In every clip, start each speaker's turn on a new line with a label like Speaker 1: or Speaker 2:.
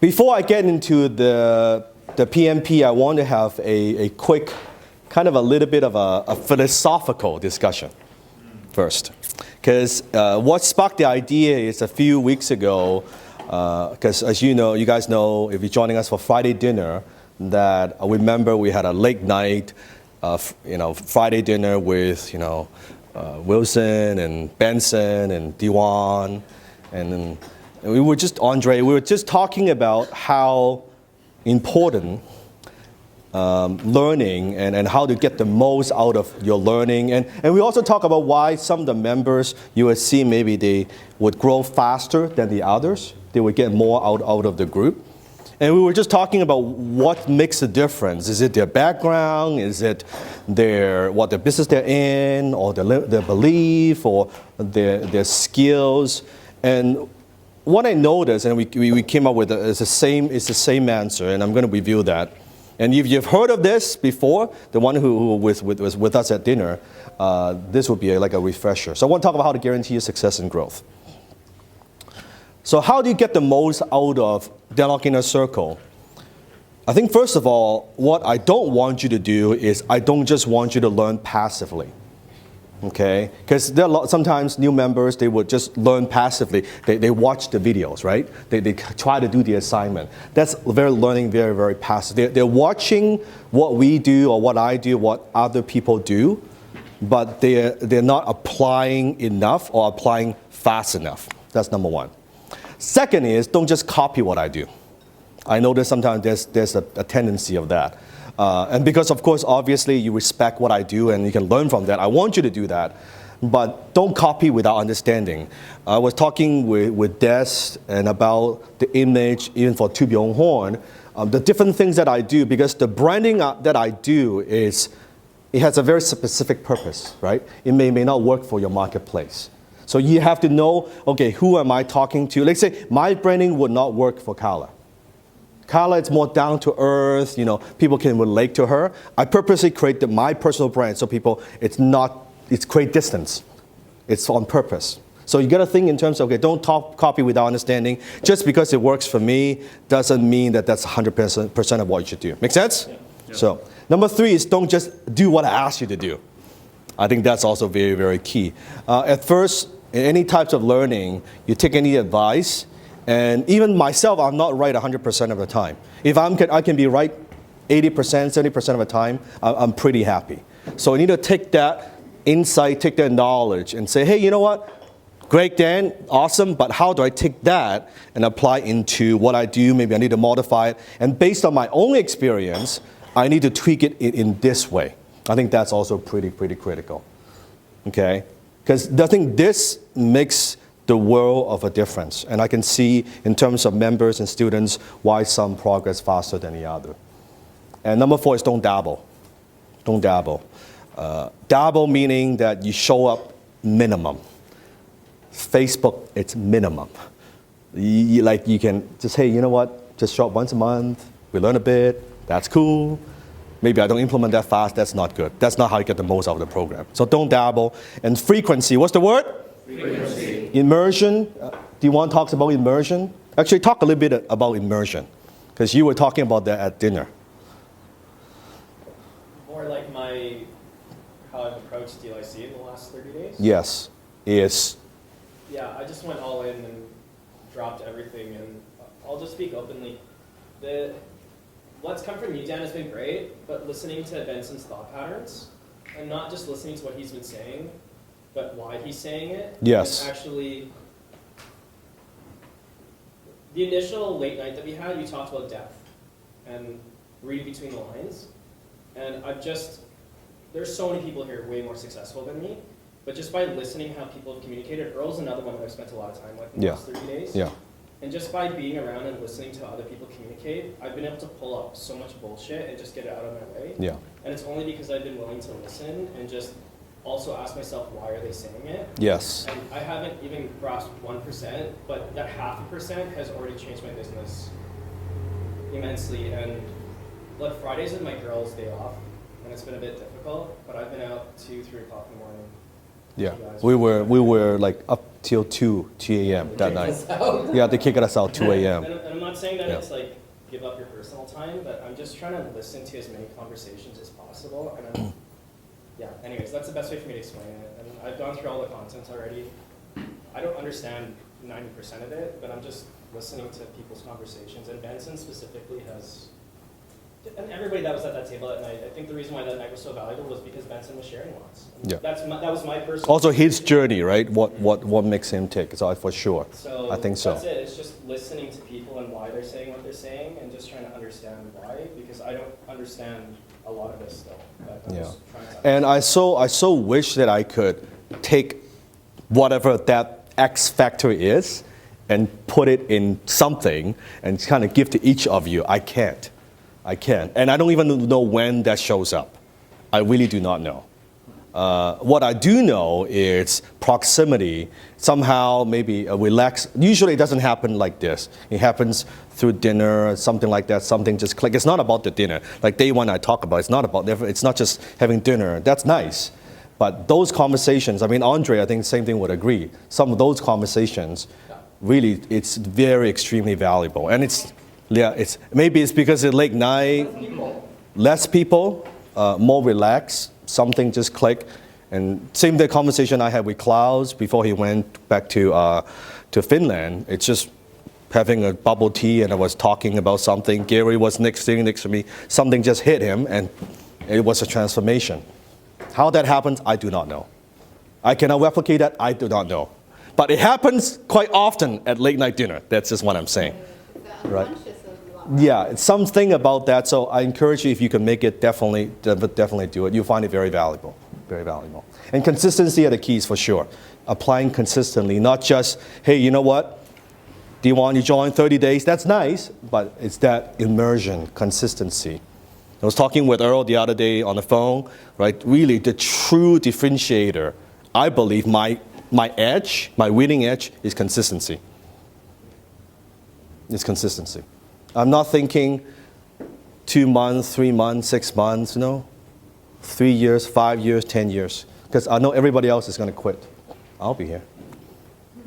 Speaker 1: Before I get into the PMP, I want to have a quick, kind of a little bit of a philosophical discussion first. Because what sparked the idea is a few weeks ago, because as you know, you guys know, if you're joining us for Friday dinner, that I remember we had a late night, Friday dinner with, Wilson and Benson and Diwan, and we were just, Andre, we were just talking about how important learning and how to get the most out of your learning. And we also talk about why some of the members, you will see maybe they would grow faster than the others. They would get more out of the group. And we were just talking about what makes a difference. Is it their background? Is it what the business they're in, or their belief, or their skills? And what I noticed, and we came up with is the same answer, and I'm going to review that. And if you've heard of this before, the one who was with us at dinner, this would be like a refresher. So I want to talk about how to guarantee your success and growth. So how do you get the most out of Dialogue Inner Circle? I think first of all, what I don't want you to do is I don't just want you to learn passively. Okay? Because there are sometimes new members, they would just learn passively. They watch the videos, right? They try to do the assignment. That's learning very, very passive. They're watching what we do or what I do, what other people do, but they're not applying enough or applying fast enough. That's number one. Second is, don't just copy what I do. I know that sometimes there's a tendency of that. And because, of course, obviously, you respect what I do and you can learn from that. I want you to do that. But don't copy without understanding. I was talking with Des and about the image, even for To Byung Horn, the different things that I do, because the branding that I do it has a very specific purpose, right? It may not work for your marketplace. So you have to know, okay, who am I talking to? Let's say my branding would not work for Carla. Carla is more down to earth, people can relate to her. I purposely created my personal brand so it's create distance. It's on purpose. So you got to think in terms of, okay, don't copy without understanding. Just because it works for me doesn't mean that that's 100% of what you should do. Make sense? Yeah. So number 3 is don't just do what I ask you to do. I think that's also very, very key. At first, in any types of learning, you take any advice, and even myself, I'm not right 100% of the time. If I can be right 80%, 70% of the time, I'm pretty happy. So you need to take that insight, take that knowledge, and say, hey, you know what? Great, Dan, awesome, but how do I take that and apply into what I do? Maybe I need to modify it. And based on my own experience, I need to tweak it in this way. I think that's also pretty critical. Okay? Because I think this makes the world of a difference. And I can see in terms of members and students why some progress faster than the other. And number 4 is don't dabble. Don't dabble. Dabble meaning that you show up minimum. Facebook, it's minimum. You can just, hey, you know what? Just show up once a month. We learn a bit. That's cool. Maybe I don't implement that fast. That's not good. That's not how you get the most out of the program. So don't dabble. And frequency. What's the word? Frequency. Immersion. Diwan talks about immersion. Actually, talk a little bit about immersion, because you were talking about that at dinner.
Speaker 2: More like how I've approached DLIC in the last 30 days?
Speaker 1: Yes.
Speaker 2: Yeah, I just went all in and dropped everything, and I'll just speak openly. What's come from you, Dan, has been great, but listening to Benson's thought patterns, and not just listening to what he's been saying, but why he's saying it.
Speaker 1: Yes.
Speaker 2: Actually, the initial late night that we had, you talked about depth and reading between the lines. And there's so many people here way more successful than me, but just by listening how people have communicated, Earl's another one that I've spent a lot of time with in the last 30 days. Yeah. And just by being around and listening to other people communicate, I've been able to pull up so much bullshit and just get it out of my way. Yeah. And it's only because I've been willing to listen and just also ask myself, why are they saying it? Yes. And I haven't even grasped 1%, but that 0.5% has already changed my business immensely. And look, Fridays are my girls' day off, and it's been a bit difficult, but I've been out 2, 3 o'clock in the morning
Speaker 1: Yeah,
Speaker 2: You guys
Speaker 1: we were like up till 2 a.m. that night. Yeah, they kicked us out 2 a.m.
Speaker 2: And I'm not saying that
Speaker 1: Yeah.
Speaker 2: it's like give up your personal time, but I'm just trying to listen to as many conversations as possible. And I'm, yeah, anyways, that's the best way for me to explain it. And I've gone through all the content already. I don't understand 90% of it, but I'm just listening to people's conversations. And Benson specifically has, and everybody that was at that table that night, I think the reason why that night was so valuable was because Benson was sharing lots. And
Speaker 1: Yeah.
Speaker 2: that was my personal.
Speaker 1: Also, his journey, right? What makes him tick? So for sure.
Speaker 2: So
Speaker 1: I think so.
Speaker 2: that's it. It's just listening to people and why they're saying what they're saying, and just trying to understand why, because I don't understand a lot of this still. But I'm
Speaker 1: Yeah.
Speaker 2: just trying to
Speaker 1: And I so wish that I could take whatever that X factor is and put it in something and kind of give to each of you. I can't. And I don't even know when that shows up. I really do not know. What I do know is proximity, somehow maybe a relax. Usually it doesn't happen like this. It happens through dinner, something like that, something just click. It's not about the dinner. Like day one I talk about, it's not just having dinner. That's nice. But those conversations, I mean, Andre, I think the same thing would agree. Some of those conversations, really, it's very extremely valuable. And maybe it's because it's late night, less people, more relaxed, something just click. And same the conversation I had with Klaus before he went back to Finland. It's just having a bubble tea and I was talking about something. Gary was sitting next to me. Something just hit him and it was a transformation. How that happens, I do not know. I cannot replicate that, I do not know. But it happens quite often at late night dinner. That's just what I'm saying. Right. Yeah, it's something about that. So I encourage you, if you can make it, definitely do it. You'll find it very valuable, very valuable. And consistency are the keys for sure. Applying consistently, not just, hey, you know what? Do you want to join 30 days? That's nice, but it's that immersion, consistency. I was talking with Earl the other day on the phone, right? Really, the true differentiator, I believe my edge, my winning edge is consistency. It's consistency. I'm not thinking 2 months, 3 months, 6 months, 3 years, 5 years, 10 years. Because I know everybody else is going to quit. I'll be here,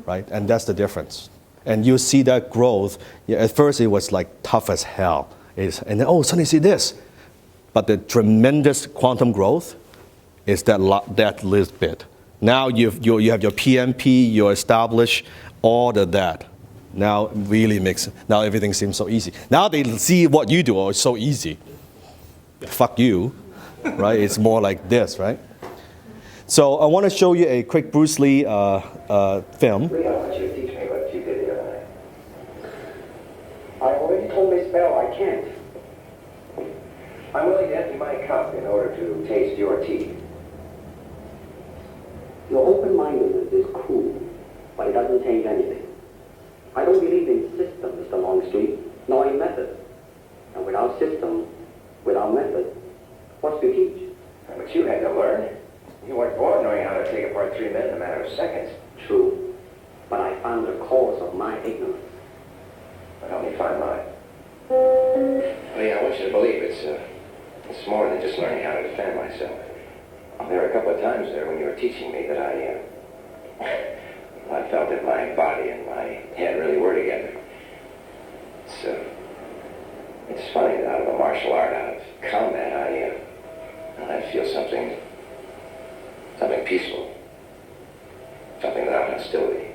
Speaker 1: right? And that's the difference. And you see that growth. Yeah, at first it was like tough as hell. And then, suddenly see this. But the tremendous quantum growth is that little bit. Now you have your PMP, you're established, all of that. Now really now everything seems so easy. Now they see what you do, it's so easy. Fuck you, right? It's more like this, right? So I want to show you a quick Bruce Lee film.
Speaker 3: I already told Miss Bell I can't. I'm willing to empty my cup in order to taste your tea. Your open-mindedness is cool, but it doesn't change anything. I don't believe in system, Mr. Longstreet, nor in method. And without system, without method, what's to teach? But you had to learn. You weren't born knowing how to take apart 3 men in a matter of seconds. True, but I found the cause of my ignorance. But help me find mine. I want you to believe it's more than just learning how to defend myself. There were a couple of times there when you were teaching me that I felt that my body and my head really were together. It's funny that out of a martial art, out of combat, I feel something peaceful, something without hostility.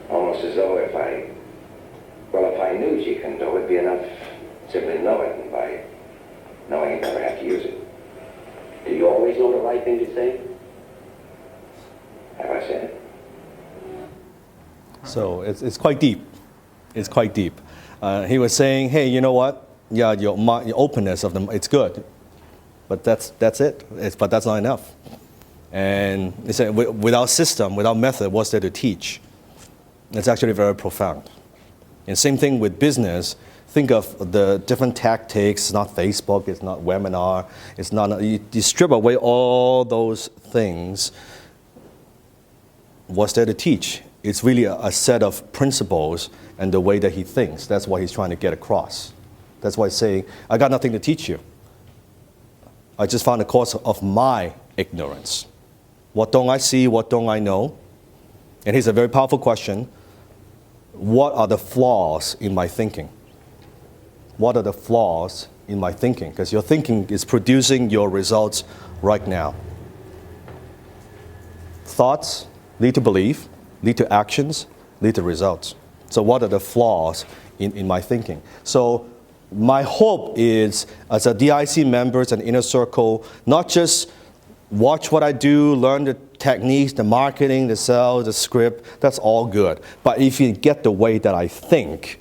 Speaker 3: Almost as though if I knew Jeet Kune Do, it'd be enough simply to know it, and by knowing it, never have to use it. Do you always know the right thing to say? Have I said it?
Speaker 1: So it's quite deep. It's quite deep. He was saying, hey, you know what? Yeah, your openness of them, it's good. But that's it. But that's not enough. And he said, without system, without method, what's there to teach? It's actually very profound. And same thing with business. Think of the different tactics. It's not Facebook. It's not webinar. It's not. You strip away all those things. What's there to teach? It's really a set of principles and the way that he thinks. That's what he's trying to get across. That's why he's saying, I got nothing to teach you. I just found the cause of my ignorance. What don't I see? What don't I know? And here's a very powerful question. What are the flaws in my thinking? What are the flaws in my thinking? Because your thinking is producing your results right now. Thoughts lead to belief, lead to actions, lead to results. So what are the flaws in my thinking? So my hope is, as a DIC members and inner circle, not just watch what I do, learn the techniques, the marketing, the sales, the script, that's all good. But if you get the way that I think,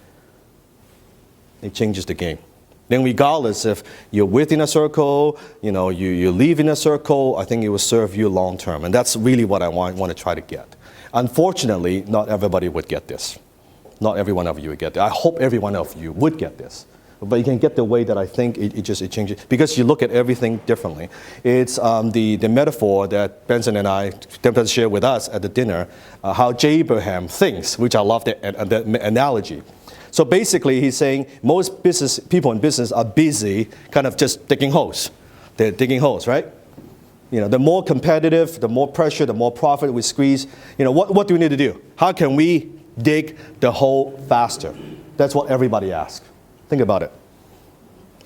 Speaker 1: it changes the game. Then regardless if you're within a circle, you leave in a circle, I think it will serve you long term. And that's really what I want to try to get. Unfortunately, not everybody would get this. Not every one of you would get this. I hope every one of you would get this. But you can get the way that I think it changes, because you look at everything differently. It's the metaphor that Benson and I shared with us at the dinner, how J. Abraham thinks, which I love that analogy. So basically he's saying most people in business are busy kind of just digging holes. They're digging holes, right? The more competitive, the more pressure, the more profit we squeeze. What do we need to do? How can we dig the hole faster? That's what everybody asks. Think about it.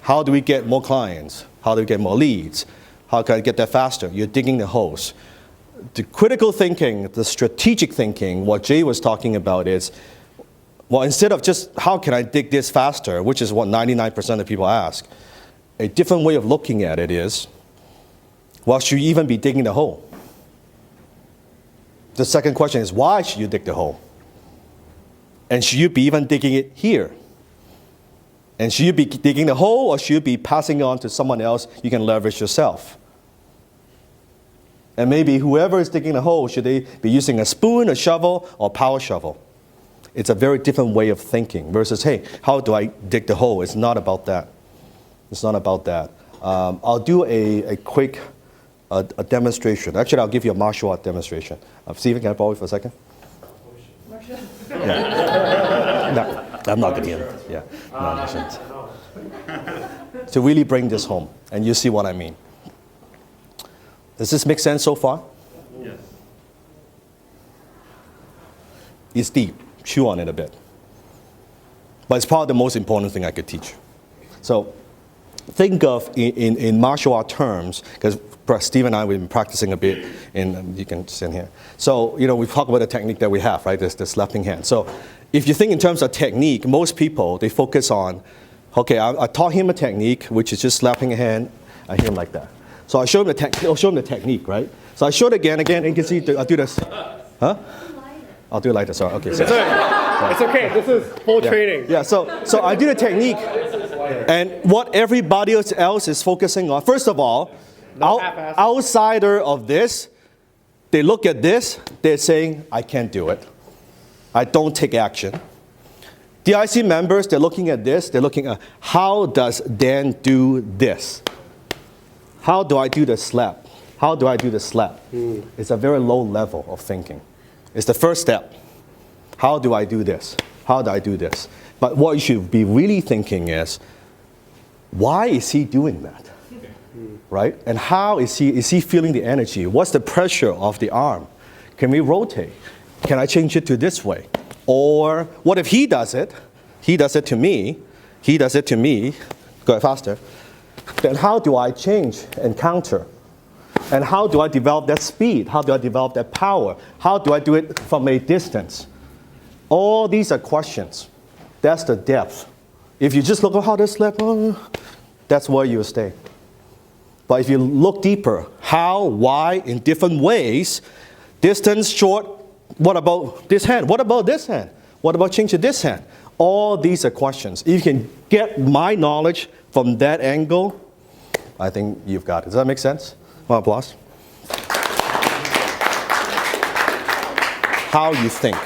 Speaker 1: How do we get more clients? How do we get more leads? How can I get that faster? You're digging the holes. The critical thinking, the strategic thinking, what Jay was talking about is, well, instead of just how can I dig this faster, which is what 99% of people ask, a different way of looking at it is, well, should you even be digging the hole? The second question is, why should you dig the hole? And should you be even digging it here? And should you be digging the hole, or should you be passing it on to someone else you can leverage yourself? And maybe whoever is digging the hole, should they be using a spoon, a shovel, or power shovel? It's a very different way of thinking versus, hey, how do I dig the hole? It's not about that. It's not about that. I'll do a quick demonstration. Actually, I'll give you a martial art demonstration. Stephen, can I borrow it for a second? Yeah. No, I'm not going to get it. Yeah. No, I shouldn't. To really bring this home, and you see what I mean. Does this make sense so far?
Speaker 4: Yes.
Speaker 1: It's deep. Chew on it a bit. But it's probably the most important thing I could teach. So think of in martial art terms, because Steve and I, we've been practicing a bit, and you can stand here. So, we talk about the technique that we have, right? There's the slapping hand. So if you think in terms of technique, most people, they focus on, okay, I taught him a technique, which is just slapping a hand. I hit him like that. So I show him the technique, right? So I show it again, and you can see, I'll do this. Huh? I'll do it lighter, sorry. Okay. So.
Speaker 4: It's okay, this is full training.
Speaker 1: Yeah, so I do the technique, and what everybody else is focusing on, first of all, outsider of this, they look at this, they're saying, I can't do it. I don't take action. DIC members, they're looking at this, they're looking at, how does Dan do this? How do I do the slap? How do I do the slap? It's a very low level of thinking. It's the first step. How do I do this? How do I do this? But what you should be really thinking is, why is he doing that? Right? And how is he feeling the energy? What's the pressure of the arm? Can we rotate? Can I change it to this way? Or what if he does it? He does it to me. He does it to me. Go faster. Then how do I change and counter? And how do I develop that speed? How do I develop that power? How do I do it from a distance? All these are questions. That's the depth. If you just look at how to slap, that's where you'll stay. But if you look deeper, how, why, in different ways, distance, short, what about this hand? What about this hand? What about changing this hand? All these are questions. If you can get my knowledge from that angle, I think you've got it. Does that make sense? One applause. How you think.